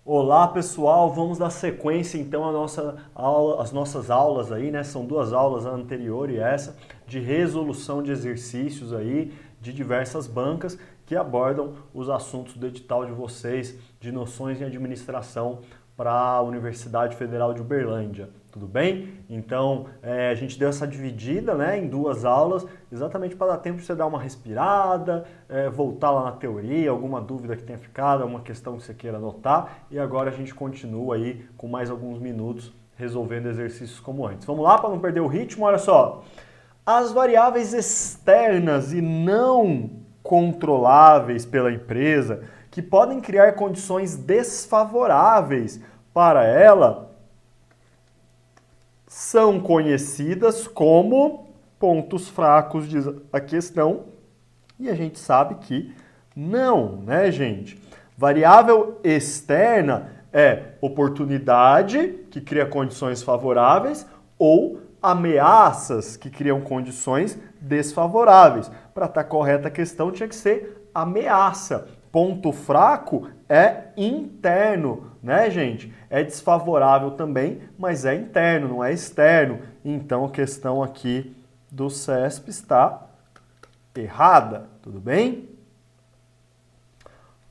Olá pessoal, vamos dar sequência então às nossas aulas aí, né? São duas aulas, a anterior e essa, de resolução de exercícios aí de diversas bancas que abordam os assuntos do edital de vocês de noções em administração para a Universidade Federal de Uberlândia. Tudo bem? Então, a gente deu essa dividida, né, em duas aulas, exatamente para dar tempo de você dar uma respirada, voltar lá na teoria, alguma dúvida que tenha ficado, alguma questão que você queira anotar, e agora a gente continua aí com mais alguns minutos resolvendo exercícios como antes. Vamos lá, para não perder o ritmo, olha só. As variáveis externas e não controláveis pela empresa, que podem criar condições desfavoráveis para ela, são conhecidas como pontos fracos, diz a questão, e a gente sabe que não, né, gente? Variável externa é oportunidade, que cria condições favoráveis, ou ameaças, que criam condições desfavoráveis. Para estar correta a questão, tinha que ser ameaça. Ponto fraco é interno, né, gente? É desfavorável também, mas é interno, não é externo. Então a questão aqui do CESP está errada, tudo bem?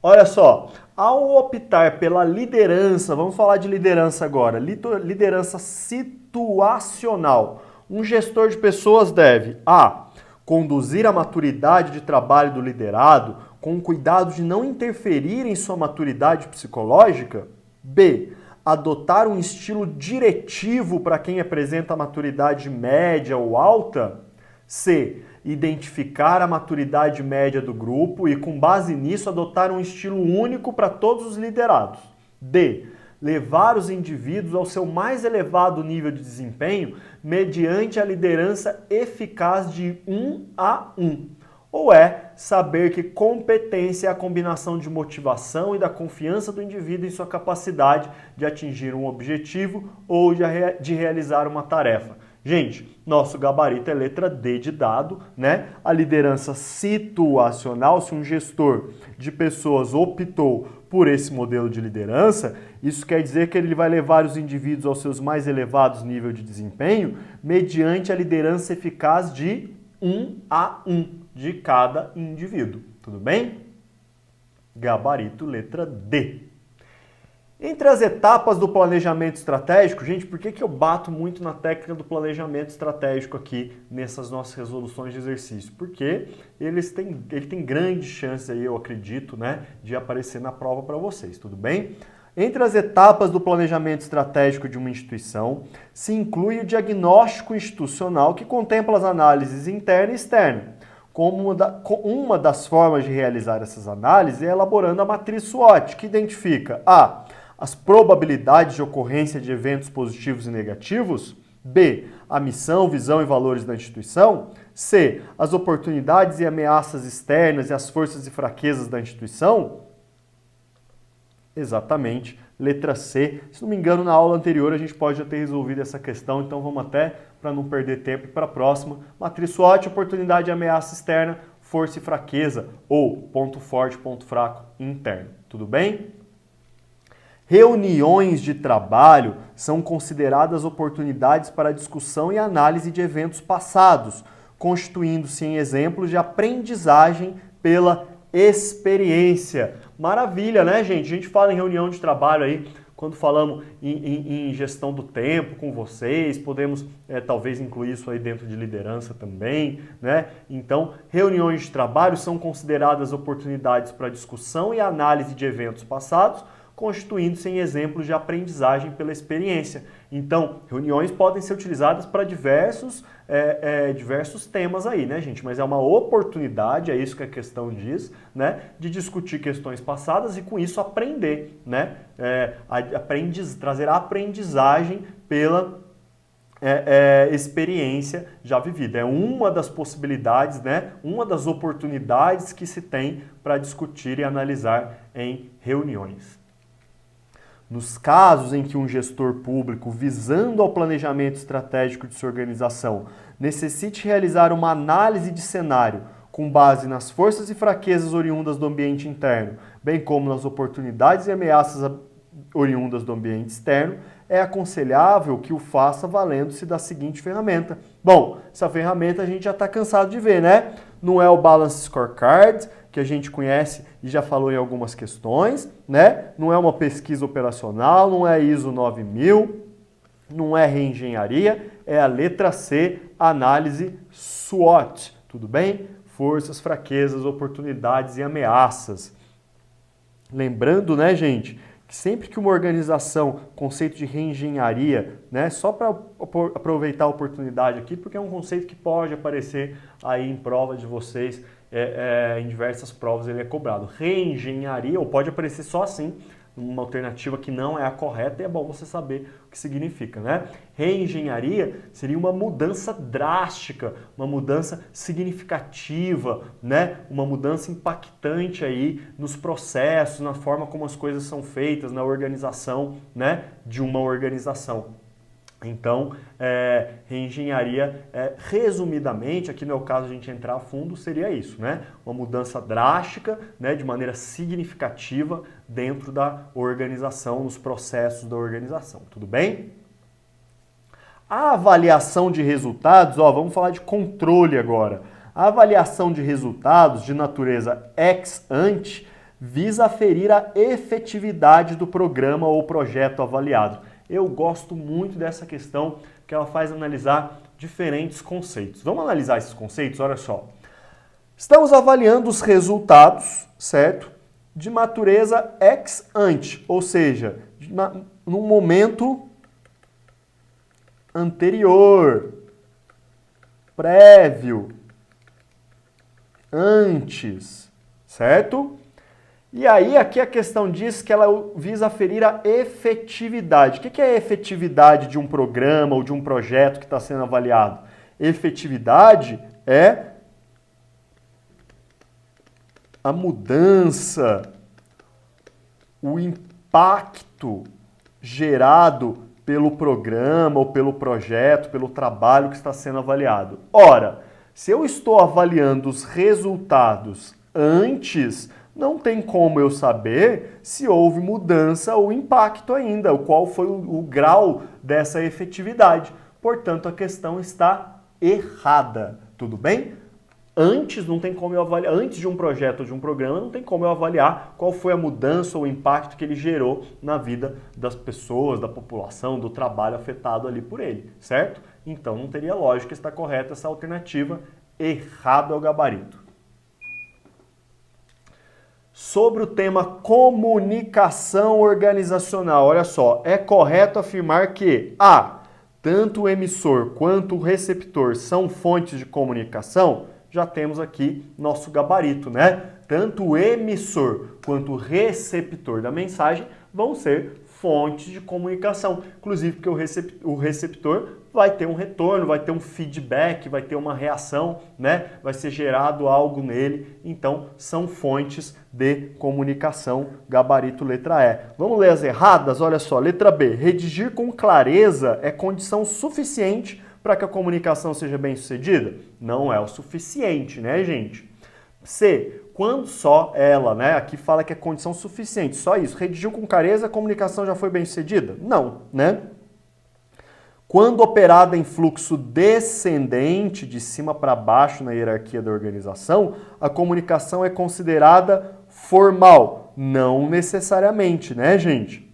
Olha só, ao optar pela liderança, vamos falar de liderança agora, liderança situacional. Um gestor de pessoas deve a. Conduzir a maturidade de trabalho do liderado com cuidado de não interferir em sua maturidade psicológica. B. Adotar um estilo diretivo para quem apresenta maturidade média ou alta. C. Identificar a maturidade média do grupo e, com base nisso, adotar um estilo único para todos os liderados. D. Levar os indivíduos ao seu mais elevado nível de desempenho mediante a liderança eficaz de 1 a 1. Ou saber que competência é a combinação de motivação e da confiança do indivíduo em sua capacidade de atingir um objetivo ou de realizar uma tarefa. Gente, nosso gabarito é letra D de dado, né? A liderança situacional, se um gestor de pessoas optou por esse modelo de liderança, isso quer dizer que ele vai levar os indivíduos aos seus mais elevados níveis de desempenho mediante a liderança eficaz de 1 a 1 de cada indivíduo. Tudo bem? Gabarito letra D. Entre as etapas do planejamento estratégico, gente, por que eu bato muito na técnica do planejamento estratégico aqui nessas nossas resoluções de exercício? Porque ele tem grandes chances aí, eu acredito, né, de aparecer na prova para vocês, tudo bem? Entre as etapas do planejamento estratégico de uma instituição, se inclui o diagnóstico institucional, que contempla as análises interna e externa. Uma das formas de realizar essas análises é elaborando a matriz SWOT, que identifica a. As probabilidades de ocorrência de eventos positivos e negativos. B. A missão, visão e valores da instituição. C. As oportunidades e ameaças externas e as forças e fraquezas da instituição. Exatamente, letra C. Se não me engano, na aula anterior a gente pode já ter resolvido essa questão, então vamos até, para não perder tempo, para a próxima. Matriz SWOT, oportunidade e ameaça externa, força e fraqueza, ou ponto forte, ponto fraco interno. Tudo bem? Reuniões de trabalho são consideradas oportunidades para discussão e análise de eventos passados, constituindo-se em exemplos de aprendizagem pela experiência. Maravilha, né, gente? A gente fala em reunião de trabalho aí, quando falamos em gestão do tempo com vocês, podemos talvez incluir isso aí dentro de liderança também, né? Então, reuniões de trabalho são consideradas oportunidades para discussão e análise de eventos passados, constituindo-se em exemplos de aprendizagem pela experiência. Então, reuniões podem ser utilizadas para diversos temas aí, né, gente? Mas é uma oportunidade, é isso que a questão diz, né? De discutir questões passadas e, com isso, aprender, né? Trazer a aprendizagem pela experiência já vivida. É uma das possibilidades, né? Uma das oportunidades que se tem para discutir e analisar em reuniões. Nos casos em que um gestor público, visando ao planejamento estratégico de sua organização, necessite realizar uma análise de cenário com base nas forças e fraquezas oriundas do ambiente interno, bem como nas oportunidades e ameaças oriundas do ambiente externo, é aconselhável que o faça valendo-se da seguinte ferramenta. Bom, essa ferramenta a gente já está cansado de ver, né? Não é o Balance Scorecard, que a gente conhece e já falou em algumas questões, né? Não é uma pesquisa operacional, não é ISO 9000, não é reengenharia, é a letra C, análise SWOT, tudo bem? Forças, fraquezas, oportunidades e ameaças. Lembrando, né, gente, que sempre que uma organização, conceito de reengenharia, né, só para aproveitar a oportunidade aqui, porque é um conceito que pode aparecer aí em prova de vocês, em diversas provas ele é cobrado. Reengenharia, ou pode aparecer só assim, uma alternativa que não é a correta, e é bom você saber o que significa, né? Reengenharia seria uma mudança drástica, uma mudança significativa, né? Uma mudança impactante aí nos processos, na forma como as coisas são feitas, na organização, né? De uma organização. Então, reengenharia, resumidamente, aqui no meu caso a gente entrar a fundo, seria isso, né? Uma mudança drástica, né, de maneira significativa dentro da organização, nos processos da organização, tudo bem? A avaliação de resultados, vamos falar de controle agora. A avaliação de resultados de natureza ex ante visa aferir a efetividade do programa ou projeto avaliado. Eu gosto muito dessa questão, porque ela faz analisar diferentes conceitos. Vamos analisar esses conceitos? Olha só. Estamos avaliando os resultados, certo? De natureza ex ante, ou seja, num momento anterior, prévio, antes, certo? E aí, aqui a questão diz que ela visa aferir a efetividade. O que é a efetividade de um programa ou de um projeto que está sendo avaliado? Efetividade é a mudança, o impacto gerado pelo programa ou pelo projeto, pelo trabalho que está sendo avaliado. Ora, se eu estou avaliando os resultados antes, não tem como eu saber se houve mudança ou impacto ainda, qual foi o grau dessa efetividade. Portanto, a questão está errada, tudo bem? Antes não tem como eu avaliar, antes de um projeto ou de um programa, não tem como eu avaliar qual foi a mudança ou o impacto que ele gerou na vida das pessoas, da população, do trabalho afetado ali por ele, certo? Então não teria lógica estar correta essa alternativa, errado é o gabarito. Sobre o tema comunicação organizacional, olha só, é correto afirmar que A, tanto o emissor quanto o receptor são fontes de comunicação? Já temos aqui nosso gabarito, né? Tanto o emissor quanto o receptor da mensagem vão ser fontes de comunicação. Inclusive porque o receptor vai ter um retorno, vai ter um feedback, vai ter uma reação, né? Vai ser gerado algo nele. Então, são fontes de comunicação, gabarito letra E. Vamos ler as erradas? Olha só, letra B. Redigir com clareza é condição suficiente para que a comunicação seja bem sucedida? Não é o suficiente, né, gente? C. Quando só ela, né? Aqui fala que é condição suficiente, só isso. Redigiu com clareza, a comunicação já foi bem sucedida? Não, né? Quando operada em fluxo descendente, de cima para baixo na hierarquia da organização, a comunicação é considerada formal. Não necessariamente, né, gente?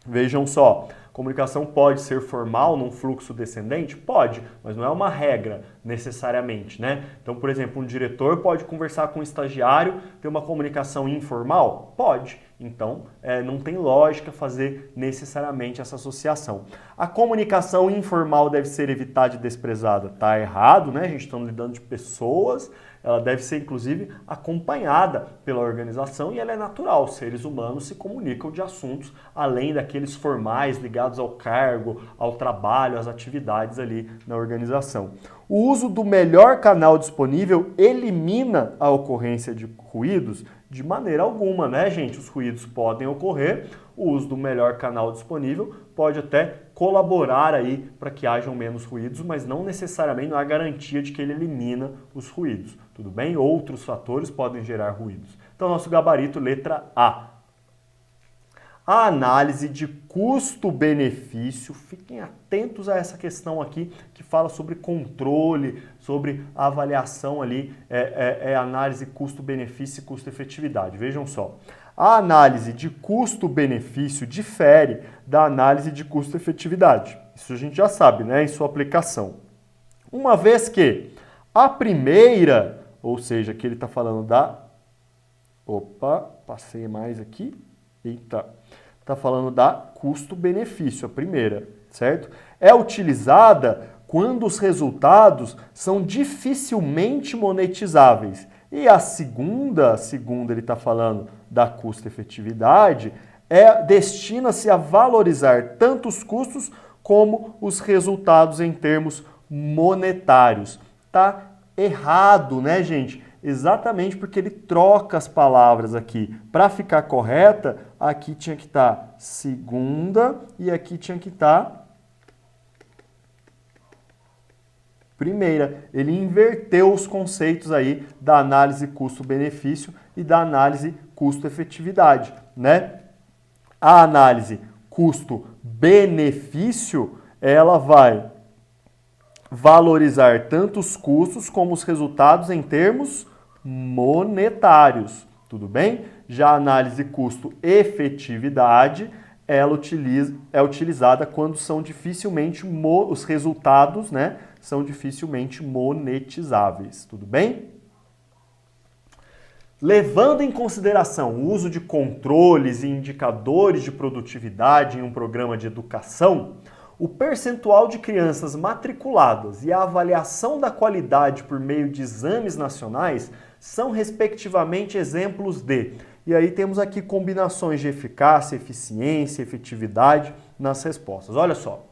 Vejam só. Comunicação pode ser formal num fluxo descendente? Pode, mas não é uma regra necessariamente, né? Então, por exemplo, um diretor pode conversar com um estagiário, ter uma comunicação informal? Pode. Então, não tem lógica fazer necessariamente essa associação. A comunicação informal deve ser evitada e desprezada? Tá errado, né? A gente está lidando de pessoas, ela deve ser, inclusive, acompanhada pela organização e ela é natural. Os seres humanos se comunicam de assuntos além daqueles formais ligados ao cargo, ao trabalho, às atividades ali na organização. O uso do melhor canal disponível elimina a ocorrência de ruídos? De maneira alguma, né, gente? Os ruídos podem ocorrer, o uso do melhor canal disponível pode até colaborar aí para que hajam menos ruídos, mas não necessariamente não há garantia de que ele elimina os ruídos, tudo bem? Outros fatores podem gerar ruídos. Então, nosso gabarito, letra A. A análise de custo-benefício, fiquem atentos a essa questão aqui que fala sobre controle, sobre avaliação ali, análise custo-benefício e custo-efetividade. Vejam só, a análise de custo-benefício difere da análise de custo-efetividade. Isso a gente já sabe, né, em sua aplicação. Uma vez que a primeira, ou seja, que ele está falando da... Opa, passei mais aqui. Eita. Está falando da custo-benefício, a primeira, certo? É utilizada quando os resultados são dificilmente monetizáveis. E a segunda ele está falando da custo-efetividade, destina-se a valorizar tanto os custos como os resultados em termos monetários. Tá errado, né, gente? Exatamente porque ele troca as palavras aqui. Para ficar correta, aqui tinha que estar segunda e aqui tinha que estar primeira. Ele inverteu os conceitos aí da análise custo-benefício e da análise custo-efetividade, né? A análise custo-benefício, ela vai valorizar tanto os custos como os resultados em termos monetários, tudo bem? Já a análise custo-efetividade, ela é utilizada quando são dificilmente os resultados, né, são dificilmente monetizáveis, tudo bem? Levando em consideração o uso de controles e indicadores de produtividade em um programa de educação, o percentual de crianças matriculadas e a avaliação da qualidade por meio de exames nacionais são, respectivamente, exemplos de... E aí temos aqui combinações de eficácia, eficiência, efetividade nas respostas. Olha só,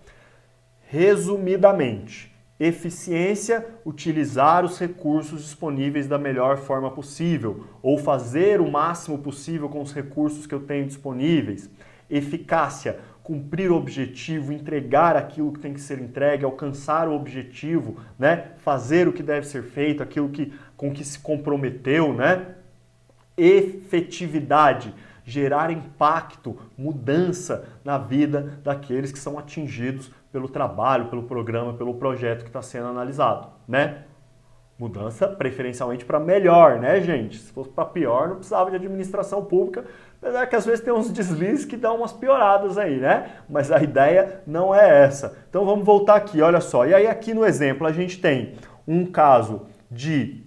resumidamente, eficiência, utilizar os recursos disponíveis da melhor forma possível, ou fazer o máximo possível com os recursos que eu tenho disponíveis. Eficácia, cumprir o objetivo, entregar aquilo que tem que ser entregue, alcançar o objetivo, né? Fazer o que deve ser feito, aquilo com que se comprometeu, né? Efetividade, gerar impacto, mudança na vida daqueles que são atingidos pelo trabalho, pelo programa, pelo projeto que está sendo analisado, né? Mudança preferencialmente para melhor, né, gente? Se fosse para pior, não precisava de administração pública, apesar que às vezes tem uns deslizes que dão umas pioradas aí, né? Mas a ideia não é essa. Então vamos voltar aqui, olha só. E aí aqui no exemplo a gente tem um caso de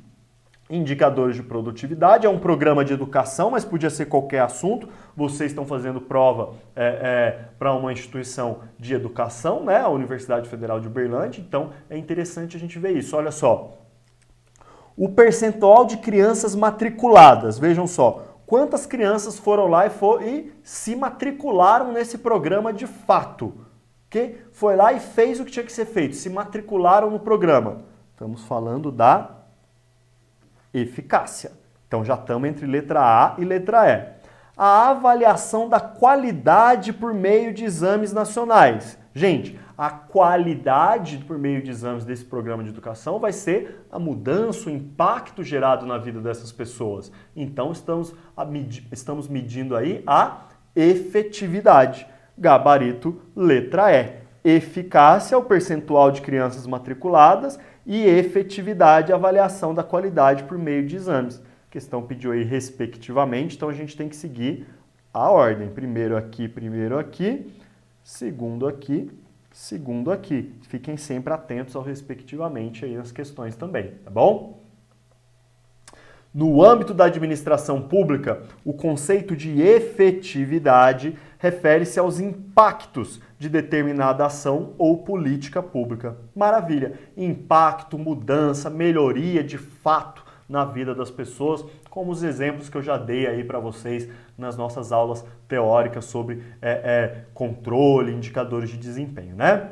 indicadores de produtividade, é um programa de educação, mas podia ser qualquer assunto. Vocês estão fazendo prova para uma instituição de educação, né? A Universidade Federal de Uberlândia, então é interessante a gente ver isso. Olha só. O percentual de crianças matriculadas, vejam só, quantas crianças foram lá e se matricularam nesse programa de fato? Que foi lá e fez o que tinha que ser feito, se matricularam no programa. Estamos falando da eficácia. Então já estamos entre letra A e letra E. A avaliação da qualidade por meio de exames nacionais. Gente, a qualidade por meio de exames desse programa de educação vai ser a mudança, o impacto gerado na vida dessas pessoas. Então estamos medindo aí a efetividade. Gabarito, letra E. Eficácia, o percentual de crianças matriculadas, e efetividade, a avaliação da qualidade por meio de exames. A questão pediu aí respectivamente, então a gente tem que seguir a ordem. Primeiro aqui, segundo aqui, segundo aqui. Fiquem sempre atentos ao respectivamente aí nas questões também, tá bom? No âmbito da administração pública, o conceito de efetividade refere-se aos impactos de determinada ação ou política pública. Maravilha! Impacto, mudança, melhoria de fato na vida das pessoas, como os exemplos que eu já dei aí para vocês nas nossas aulas teóricas sobre controle, indicadores de desempenho, né?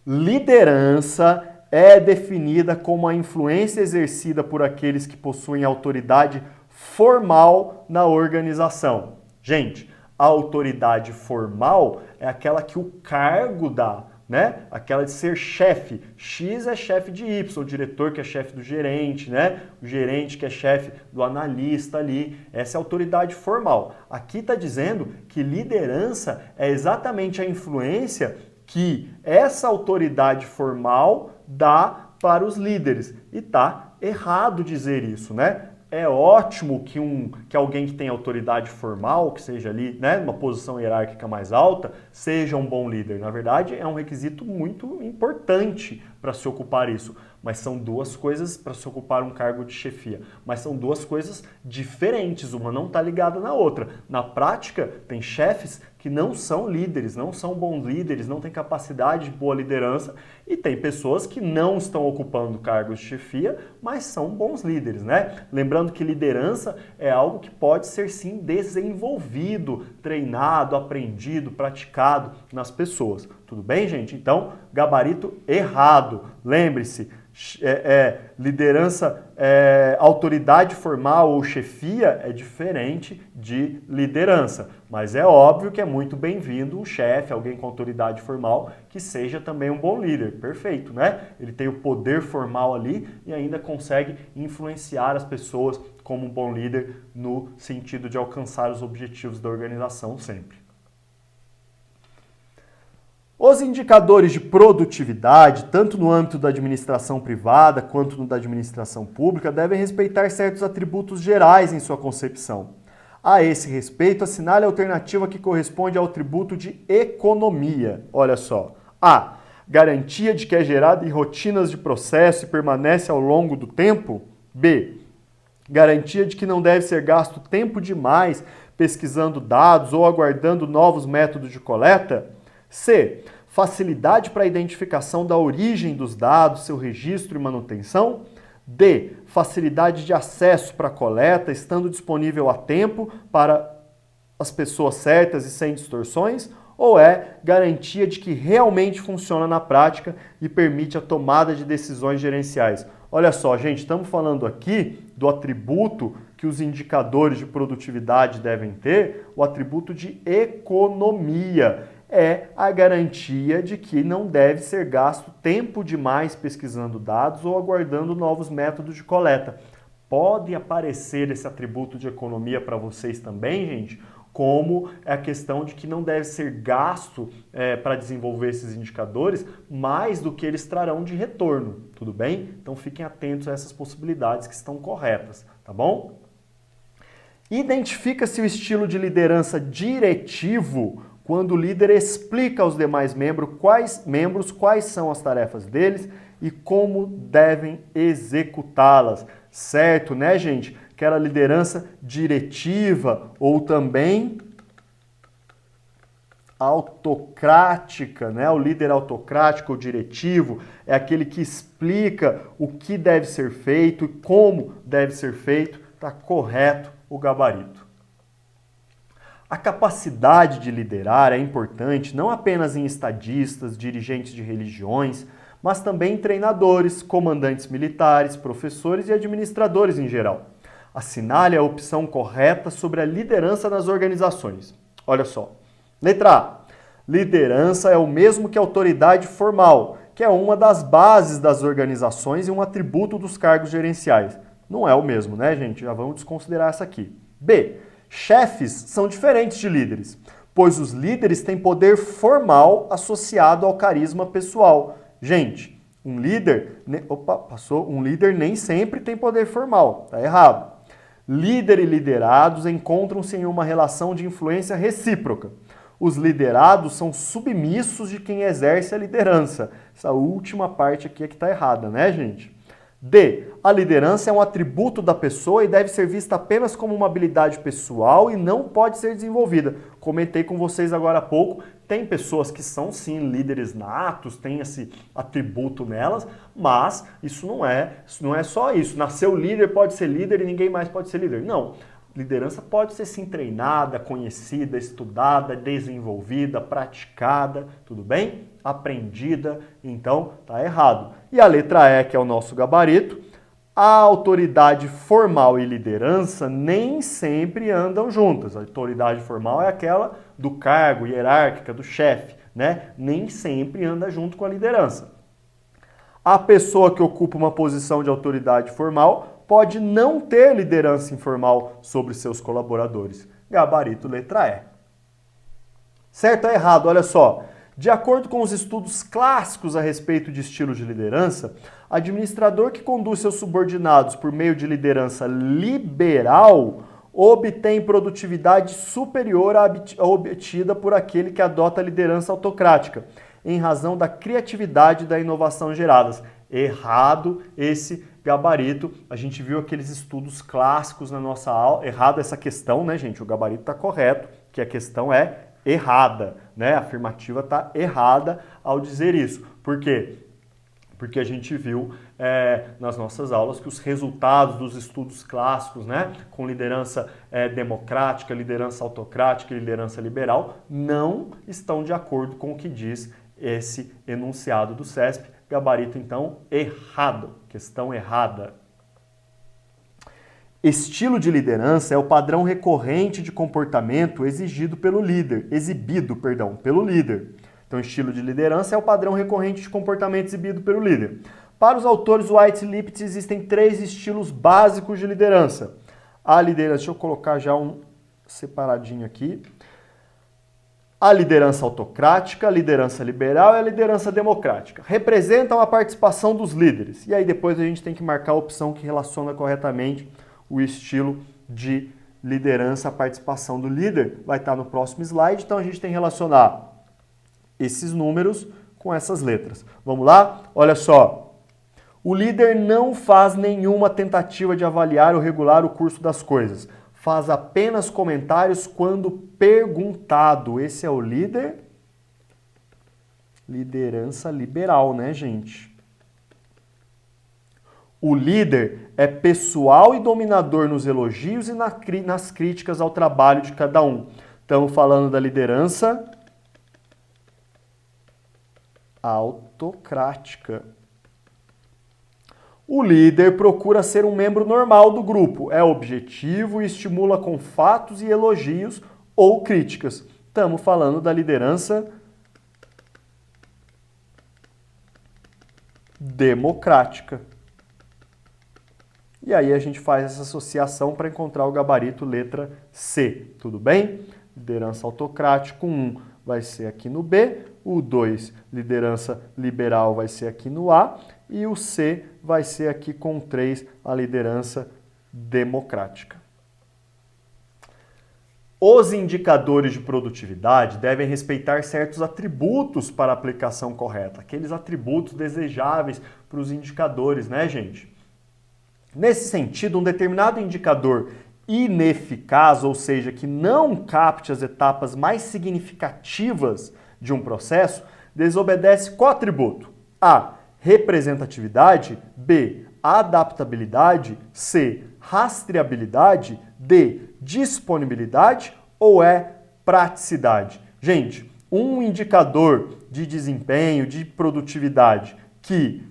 Liderança é definida como a influência exercida por aqueles que possuem autoridade formal na organização. Gente, a autoridade formal é aquela que o cargo dá, né? Aquela de ser chefe. X é chefe de Y, o diretor que é chefe do gerente, né? O gerente que é chefe do analista ali. Essa é a autoridade formal. Aqui está dizendo que liderança é exatamente a influência que essa autoridade formal dá para os líderes. E tá errado dizer isso, né? É ótimo que alguém que tem autoridade formal, que seja ali, né, numa posição hierárquica mais alta, seja um bom líder. Na verdade, é um requisito muito importante para se ocupar isso. Mas são duas coisas para se ocupar um cargo de chefia. Mas são duas coisas diferentes, uma não está ligada na outra. Na prática, tem chefes que não são líderes, não são bons líderes, não têm capacidade de boa liderança, e tem pessoas que não estão ocupando cargos de chefia, mas são bons líderes, né? Lembrando que liderança é algo que pode ser sim desenvolvido, treinado, aprendido, praticado nas pessoas. Tudo bem, gente? Então, gabarito errado. Lembre-se, liderança, autoridade formal ou chefia é diferente de liderança. Mas é óbvio que é muito bem-vindo um chefe, alguém com autoridade formal, que seja também um bom líder. Perfeito, né? Ele tem o poder formal ali e ainda consegue influenciar as pessoas como um bom líder no sentido de alcançar os objetivos da organização sempre. Os indicadores de produtividade, tanto no âmbito da administração privada quanto no da administração pública, devem respeitar certos atributos gerais em sua concepção. A esse respeito, assinale a alternativa que corresponde ao atributo de economia. Olha só. A. Garantia de que é gerada em rotinas de processo e permanece ao longo do tempo. B. Garantia de que não deve ser gasto tempo demais pesquisando dados ou aguardando novos métodos de coleta. C. Facilidade para a identificação da origem dos dados, seu registro e manutenção. D. Facilidade de acesso para a coleta, estando disponível a tempo para as pessoas certas e sem distorções. Ou é garantia de que realmente funciona na prática e permite a tomada de decisões gerenciais. Olha só, gente, estamos falando aqui do atributo que os indicadores de produtividade devem ter, o atributo de economia. É a garantia de que não deve ser gasto tempo demais pesquisando dados ou aguardando novos métodos de coleta. Pode aparecer esse atributo de economia para vocês também, gente, como é a questão de que não deve ser gasto para desenvolver esses indicadores mais do que eles trarão de retorno, tudo bem? Então fiquem atentos a essas possibilidades que estão corretas, tá bom? Identifica-se o estilo de liderança diretivo quando o líder explica aos demais membros quais são as tarefas deles e como devem executá-las. Certo, né, gente? Aquela liderança diretiva ou também autocrática, né? O líder autocrático ou diretivo é aquele que explica o que deve ser feito e como deve ser feito. Está correto o gabarito. A capacidade de liderar é importante não apenas em estadistas, dirigentes de religiões, mas também em treinadores, comandantes militares, professores e administradores em geral. Assinale a opção correta sobre a liderança nas organizações. Olha só. Letra A. Liderança é o mesmo que autoridade formal, que é uma das bases das organizações e um atributo dos cargos gerenciais. Não é o mesmo, né, gente? Já vamos desconsiderar essa aqui. B. Chefes são diferentes de líderes, pois os líderes têm poder formal associado ao carisma pessoal. Gente, um líder nem sempre tem poder formal, tá errado. Líder e liderados encontram-se em uma relação de influência recíproca. Os liderados são submissos de quem exerce a liderança. Essa última parte aqui é que está errada, né, gente? D. A liderança é um atributo da pessoa e deve ser vista apenas como uma habilidade pessoal e não pode ser desenvolvida. Comentei com vocês agora há pouco, tem pessoas que são sim líderes natos, tem esse atributo nelas, mas isso não é só isso. Nasceu líder, pode ser líder e ninguém mais pode ser líder. Não. Liderança pode ser sim treinada, conhecida, estudada, desenvolvida, praticada, tudo bem? Aprendida, então tá errado. E a letra E, que é o nosso gabarito, a autoridade formal e liderança nem sempre andam juntas. A autoridade formal é aquela do cargo, hierárquica, do chefe, né? Nem sempre anda junto com a liderança. A pessoa que ocupa uma posição de autoridade formal pode não ter liderança informal sobre seus colaboradores. Gabarito letra E. Certo ou errado? Olha só. De acordo com os estudos clássicos a respeito de estilos de liderança, administrador que conduz seus subordinados por meio de liderança liberal obtém produtividade superior à obtida por aquele que adota a liderança autocrática, em razão da criatividade e da inovação geradas. Errado esse gabarito. A gente viu aqueles estudos clássicos na nossa aula. Errado essa questão, né, gente? O gabarito está correto, que a questão é errada, né? A afirmativa está errada ao dizer isso. Por quê? Porque a gente viu nas nossas aulas que os resultados dos estudos clássicos, né, com liderança democrática, liderança autocrática e liderança liberal, não estão de acordo com o que diz esse enunciado do CESP. Gabarito, então, errado. Questão errada. Estilo de liderança é o padrão recorrente de comportamento exibido pelo líder. Então, estilo de liderança é o padrão recorrente de comportamento exibido pelo líder. Para os autores White e Lipitz, existem 3 estilos básicos de liderança. A liderança, deixa eu colocar já um separadinho aqui. A liderança autocrática, a liderança liberal e a liderança democrática. Representam a participação dos líderes. E aí depois a gente tem que marcar a opção que relaciona corretamente o estilo de liderança, a participação do líder. Vai estar no próximo slide, então a gente tem que relacionar esses números com essas letras. Vamos lá? Olha só. O líder não faz nenhuma tentativa de avaliar ou regular o curso das coisas. Faz apenas comentários quando perguntado. Esse é o líder. Liderança liberal, né, gente? O líder é pessoal e dominador nos elogios e nas críticas ao trabalho de cada um. Estamos falando da liderança autocrática. O líder procura ser um membro normal do grupo, é objetivo e estimula com fatos e elogios ou críticas. Estamos falando da liderança democrática. E aí a gente faz essa associação para encontrar o gabarito letra C, tudo bem? Liderança autocrática, 1 vai ser aqui no B, o 2, liderança liberal, vai ser aqui no A, e o C vai ser aqui com 3, a liderança democrática. Os indicadores de produtividade devem respeitar certos atributos para a aplicação correta, aqueles atributos desejáveis para os indicadores, né, gente? Nesse sentido, um determinado indicador ineficaz, ou seja, que não capte as etapas mais significativas de um processo, desobedece qual atributo? A. Representatividade. B. Adaptabilidade. C. Rastreabilidade. D. Disponibilidade. Ou é praticidade? Gente, um indicador de desempenho, de produtividade que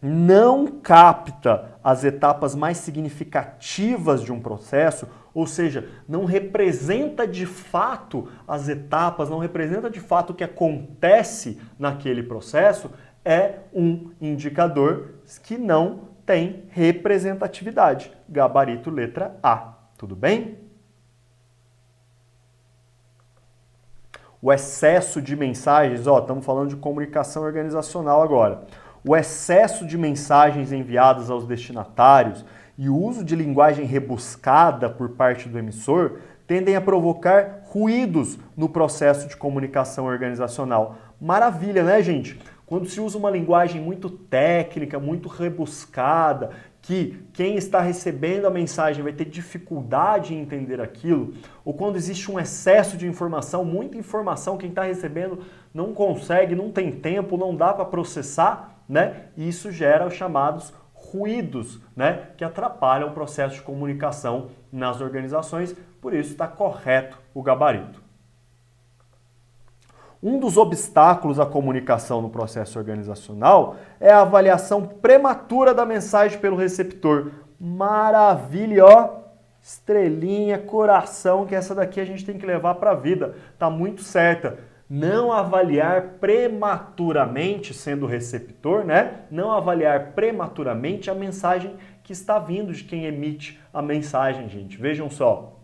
não capta as etapas mais significativas de um processo, ou seja, não representa de fato as etapas, não representa de fato o que acontece naquele processo, é um indicador que não tem representatividade. Gabarito letra A. Tudo bem? O excesso de mensagens, estamos falando de comunicação organizacional agora. O excesso de mensagens enviadas aos destinatários e o uso de linguagem rebuscada por parte do emissor tendem a provocar ruídos no processo de comunicação organizacional. Maravilha, né, gente? Quando se usa uma linguagem muito técnica, muito rebuscada, que quem está recebendo a mensagem vai ter dificuldade em entender aquilo, ou quando existe um excesso de informação, muita informação, quem está recebendo não consegue, não tem tempo, não dá para processar, né? E isso gera os chamados ruídos, né? Que atrapalham o processo de comunicação nas organizações, por isso está correto o gabarito. Um dos obstáculos à comunicação no processo organizacional é a avaliação prematura da mensagem pelo receptor. Maravilha, ó! Estrelinha, coração, que essa daqui a gente tem que levar para a vida. Tá muito certa. Não avaliar prematuramente, sendo receptor, né? Não avaliar prematuramente a mensagem que está vindo de quem emite a mensagem, gente. Vejam só.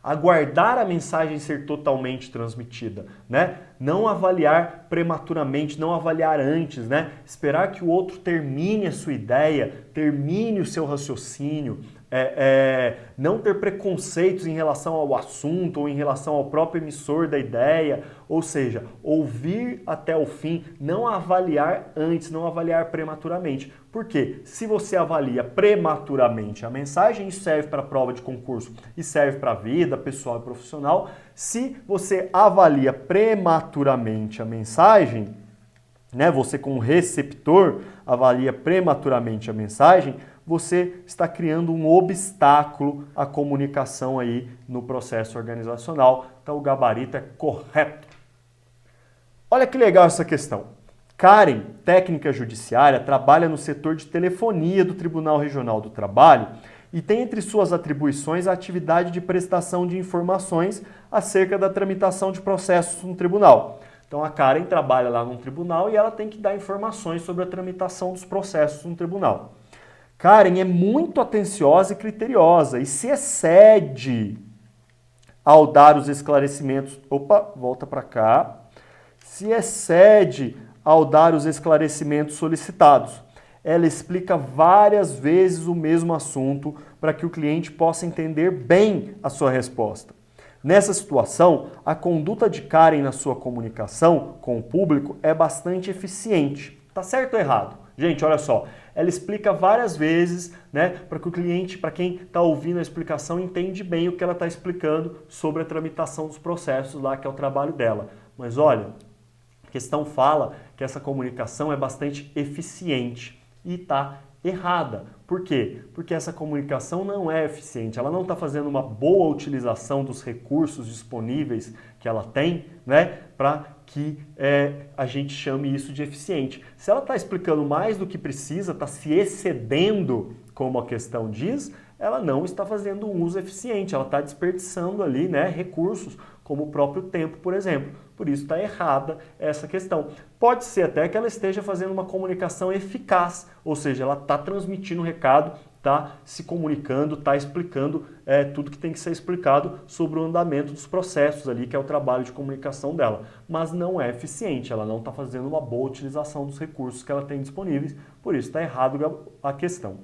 Aguardar a mensagem ser totalmente transmitida, né? Não avaliar prematuramente, não avaliar antes, né? Esperar que o outro termine a sua ideia, termine o seu raciocínio, não ter preconceitos em relação ao assunto ou em relação ao próprio emissor da ideia, ou seja, ouvir até o fim, não avaliar antes, não avaliar prematuramente. Por quê? Se você avalia prematuramente a mensagem, isso serve para a prova de concurso e serve para a vida pessoal e profissional. Se você avalia prematuramente a mensagem, né, você como receptor avalia prematuramente a mensagem, você está criando um obstáculo à comunicação aí no processo organizacional. Então o gabarito é correto. Olha que legal essa questão. Karen, técnica judiciária, trabalha no setor de telefonia do Tribunal Regional do Trabalho e tem entre suas atribuições a atividade de prestação de informações acerca da tramitação de processos no tribunal. Então a Karen trabalha lá no tribunal e ela tem que dar informações sobre a tramitação dos processos no tribunal. Karen é muito atenciosa e criteriosa e se excede ao dar os esclarecimentos. Opa, volta para cá. Se excede ao dar os esclarecimentos solicitados. Ela explica várias vezes o mesmo assunto para que o cliente possa entender bem a sua resposta. Nessa situação, a conduta de Karen na sua comunicação com o público é bastante eficiente. Tá certo ou errado? Gente, olha só, ela explica várias vezes, né, para que o cliente, para quem está ouvindo a explicação, entende bem o que ela está explicando sobre a tramitação dos processos lá, que é o trabalho dela. Mas olha, a questão fala que essa comunicação é bastante eficiente e está errada. Por quê? Porque essa comunicação não é eficiente, ela não está fazendo uma boa utilização dos recursos disponíveis que ela tem, né, para que a gente chame isso de eficiente. Se ela está explicando mais do que precisa, está se excedendo, como a questão diz, ela não está fazendo um uso eficiente, ela está desperdiçando ali, né, recursos, como o próprio tempo, por exemplo. Por isso está errada essa questão. Pode ser até que ela esteja fazendo uma comunicação eficaz, ou seja, ela está transmitindo o recado, está se comunicando, está explicando tudo que tem que ser explicado sobre o andamento dos processos ali, que é o trabalho de comunicação dela. Mas não é eficiente, ela não está fazendo uma boa utilização dos recursos que ela tem disponíveis, por isso está errado a questão.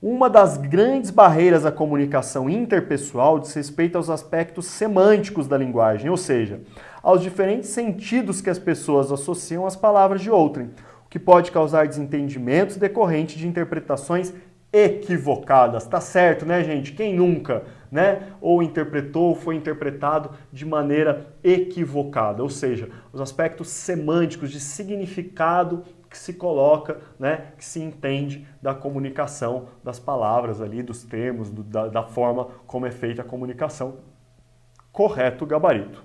Uma das grandes barreiras à comunicação interpessoal diz respeito aos aspectos semânticos da linguagem, ou seja, aos diferentes sentidos que as pessoas associam às palavras de outrem, o que pode causar desentendimentos decorrentes de interpretações equivocadas. Tá certo, né, gente? Quem nunca, né? Ou interpretou, ou foi interpretado de maneira equivocada, ou seja, os aspectos semânticos de significado que se coloca, né, que se entende da comunicação, das palavras ali, dos termos, da forma como é feita a comunicação. Correto o gabarito.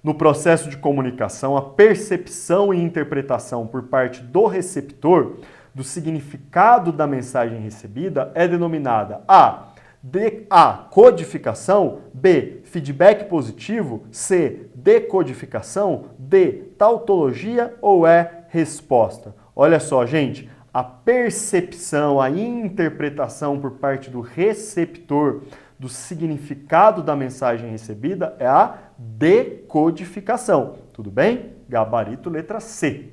No processo de comunicação, a percepção e interpretação por parte do receptor do significado da mensagem recebida é denominada A, codificação, B, feedback positivo, C, decodificação, D, tautologia ou E, resposta. Olha só, gente, a percepção, a interpretação por parte do receptor do significado da mensagem recebida é a decodificação. Tudo bem? Gabarito letra C.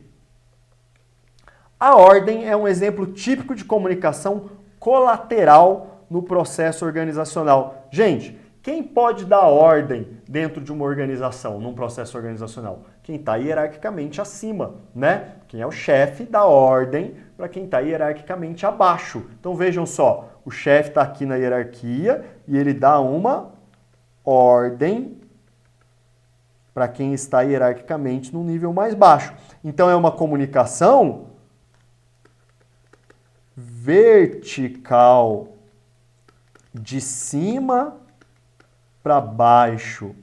A ordem é um exemplo típico de comunicação colateral no processo organizacional. Gente, quem pode dar ordem dentro de uma organização, num processo organizacional? Quem está hierarquicamente acima, né? Quem é o chefe dá ordem para quem está hierarquicamente abaixo. Então vejam só, o chefe está aqui na hierarquia e ele dá uma ordem para quem está hierarquicamente no nível mais baixo. Então é uma comunicação vertical, de cima para baixo,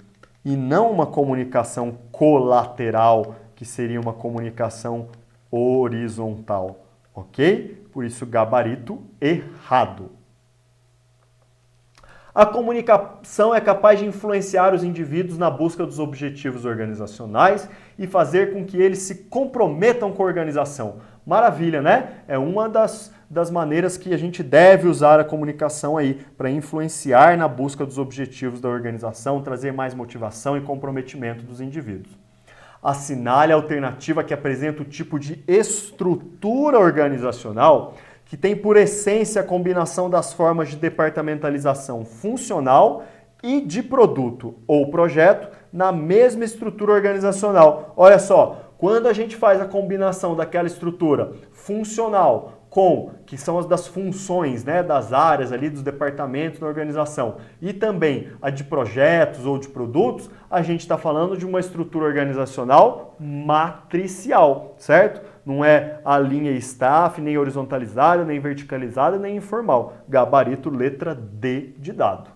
e não uma comunicação colateral, que seria uma comunicação horizontal, ok? Por isso, gabarito errado. A comunicação é capaz de influenciar os indivíduos na busca dos objetivos organizacionais e fazer com que eles se comprometam com a organização. Maravilha, né? É uma das maneiras que a gente deve usar a comunicação aí para influenciar na busca dos objetivos da organização, trazer mais motivação e comprometimento dos indivíduos. Assinale a alternativa que apresenta o tipo de estrutura organizacional que tem por essência a combinação das formas de departamentalização funcional e de produto ou projeto na mesma estrutura organizacional. Olha só, quando a gente faz a combinação daquela estrutura funcional com, que são as das funções, né, das áreas ali, dos departamentos da organização, e também a de projetos ou de produtos, a gente está falando de uma estrutura organizacional matricial, certo? Não é a linha staff, nem horizontalizada, nem verticalizada, nem informal. Gabarito letra D de dado.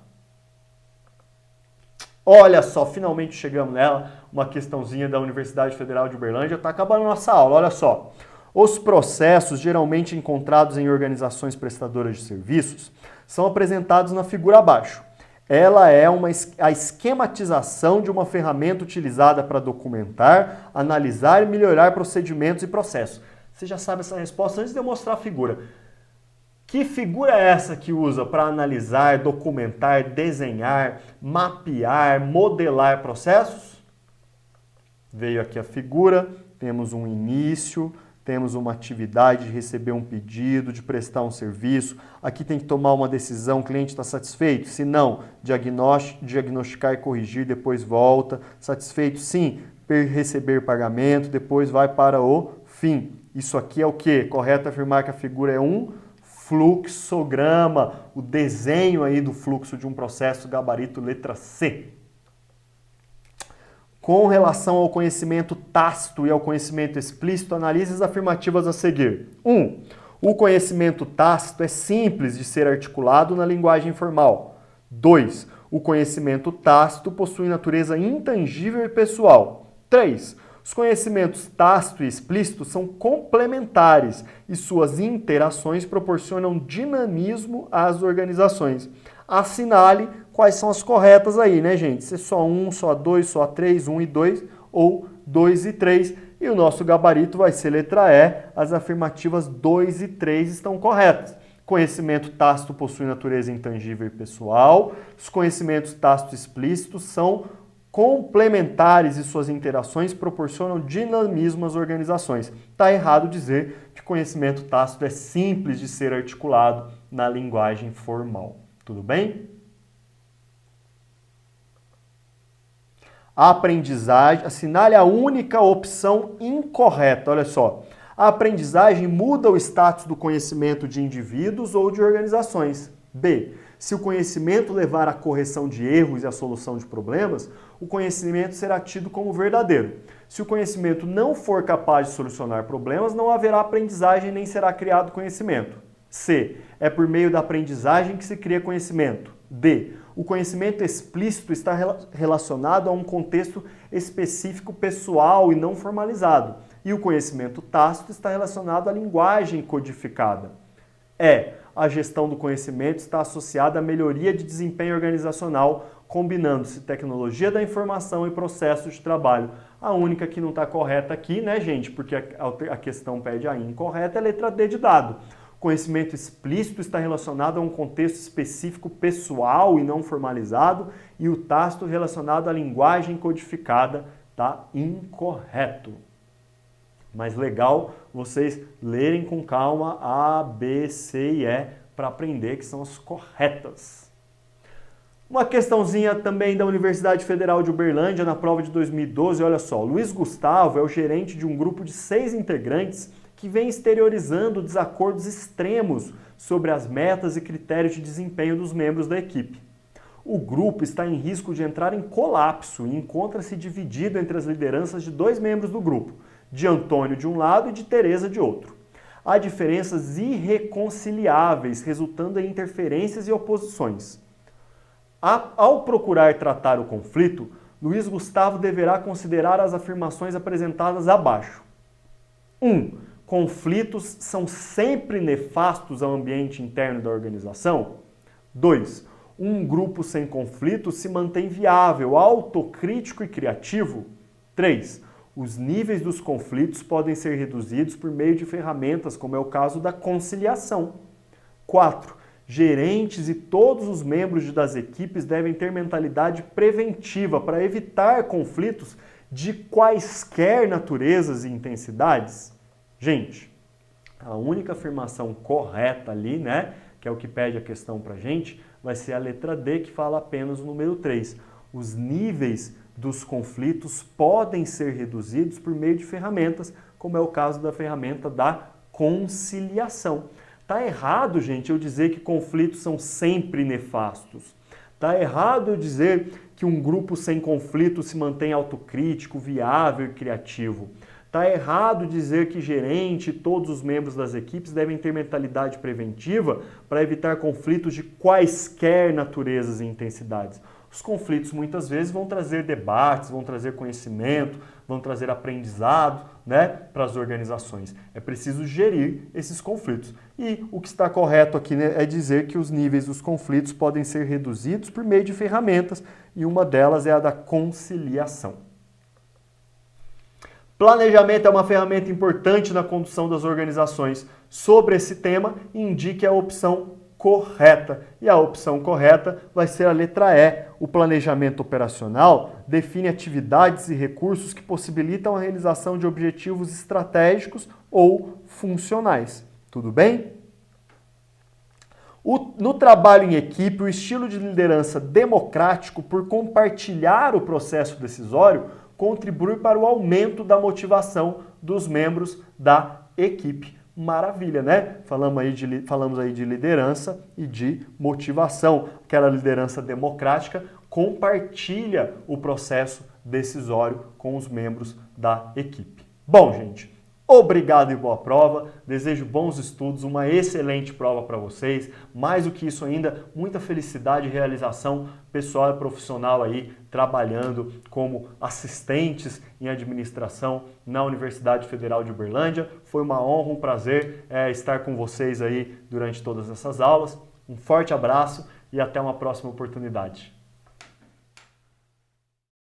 Olha só, finalmente chegamos nela, uma questãozinha da Universidade Federal de Uberlândia. Está acabando a nossa aula, olha só. Os processos geralmente encontrados em organizações prestadoras de serviços são apresentados na figura abaixo. Ela é a esquematização de uma ferramenta utilizada para documentar, analisar e melhorar procedimentos e processos. Você já sabe essa resposta antes de eu mostrar a figura. Que figura é essa que usa para analisar, documentar, desenhar, mapear, modelar processos? Veio aqui a figura, temos um início, temos uma atividade de receber um pedido, de prestar um serviço. Aqui tem que tomar uma decisão, o cliente está satisfeito? Se não, diagnosticar e corrigir, depois volta. Satisfeito? Sim. Receber pagamento, depois vai para o fim. Isso aqui é o quê? Correto afirmar que a figura é um fluxograma, o desenho aí do fluxo de um processo, gabarito letra C. Com relação ao conhecimento tácito e ao conhecimento explícito, analise as afirmativas a seguir. 1. O conhecimento tácito é simples de ser articulado na linguagem formal. 2. O conhecimento tácito possui natureza intangível e pessoal. 3. Os conhecimentos tácito e explícito são complementares e suas interações proporcionam dinamismo às organizações. Assinale quais são as corretas aí, né, gente? Se é só 1, só 2, só 3, 1 e 2 ou 2 e 3. E o nosso gabarito vai ser letra E. As afirmativas 2 e 3 estão corretas. Conhecimento tácito possui natureza intangível e pessoal. Os conhecimentos tácito e explícitos são complementares e suas interações proporcionam dinamismo às organizações. Está errado dizer que conhecimento tácito é simples de ser articulado na linguagem formal. Tudo bem? A aprendizagem, assinale a única opção incorreta. Olha só, a aprendizagem muda o status do conhecimento de indivíduos ou de organizações. B. Se o conhecimento levar à correção de erros e à solução de problemas, o conhecimento será tido como verdadeiro. Se o conhecimento não for capaz de solucionar problemas, não haverá aprendizagem nem será criado conhecimento. C. É por meio da aprendizagem que se cria conhecimento. D. O conhecimento explícito está relacionado a um contexto específico pessoal e não formalizado. E o conhecimento tácito está relacionado à linguagem codificada. E. A gestão do conhecimento está associada à melhoria de desempenho organizacional, combinando-se tecnologia da informação e processos de trabalho. A única que não está correta aqui, né, gente, porque a questão pede a incorreta, é a letra D de dado. Conhecimento explícito está relacionado a um contexto específico pessoal e não formalizado, e o tácito relacionado à linguagem codificada está incorreto. Mas legal vocês lerem com calma A, B, C e E para aprender que são as corretas. Uma questãozinha também da Universidade Federal de Uberlândia na prova de 2012, olha só. Luiz Gustavo é o gerente de um grupo de 6 integrantes que vem exteriorizando desacordos extremos sobre as metas e critérios de desempenho dos membros da equipe. O grupo está em risco de entrar em colapso e encontra-se dividido entre as lideranças de 2 membros do grupo, de Antônio de um lado e de Teresa de outro. Há diferenças irreconciliáveis, resultando em interferências e oposições. Ao procurar tratar o conflito, Luiz Gustavo deverá considerar as afirmações apresentadas abaixo. 1. Conflitos são sempre nefastos ao ambiente interno da organização. 2. Um grupo sem conflito se mantém viável, autocrítico e criativo. 3. Os níveis dos conflitos podem ser reduzidos por meio de ferramentas, como é o caso da conciliação. 4. Gerentes e todos os membros das equipes devem ter mentalidade preventiva para evitar conflitos de quaisquer naturezas e intensidades. Gente, a única afirmação correta ali, né, que é o que pede a questão pra gente, vai ser a letra D, que fala apenas o número 3. Os níveis dos conflitos podem ser reduzidos por meio de ferramentas, como é o caso da ferramenta da conciliação. Tá errado, gente, eu dizer que conflitos são sempre nefastos. Tá errado eu dizer que um grupo sem conflito se mantém autocrítico, viável e criativo. Tá errado dizer que gerente e todos os membros das equipes devem ter mentalidade preventiva para evitar conflitos de quaisquer naturezas e intensidades. Os conflitos muitas vezes vão trazer debates, vão trazer conhecimento, vão trazer aprendizado, né, para as organizações. É preciso gerir esses conflitos. E o que está correto aqui, né, é dizer que os níveis dos conflitos podem ser reduzidos por meio de ferramentas e uma delas é a da conciliação. Planejamento é uma ferramenta importante na condução das organizações. Sobre esse tema, indique a opção correta. E a opção correta vai ser a letra E. O planejamento operacional define atividades e recursos que possibilitam a realização de objetivos estratégicos ou funcionais. Tudo bem? No trabalho em equipe, o estilo de liderança democrático, por compartilhar o processo decisório, contribui para o aumento da motivação dos membros da equipe. Maravilha, né? Falamos aí de liderança e de motivação. Aquela liderança democrática compartilha o processo decisório com os membros da equipe. Bom, gente, obrigado e boa prova. Desejo bons estudos, uma excelente prova para vocês. Mais do que isso ainda, muita felicidade e realização pessoal e profissional aí trabalhando como assistentes em administração na Universidade Federal de Uberlândia. Foi uma honra, um prazer estar com vocês aí durante todas essas aulas. Um forte abraço e até uma próxima oportunidade.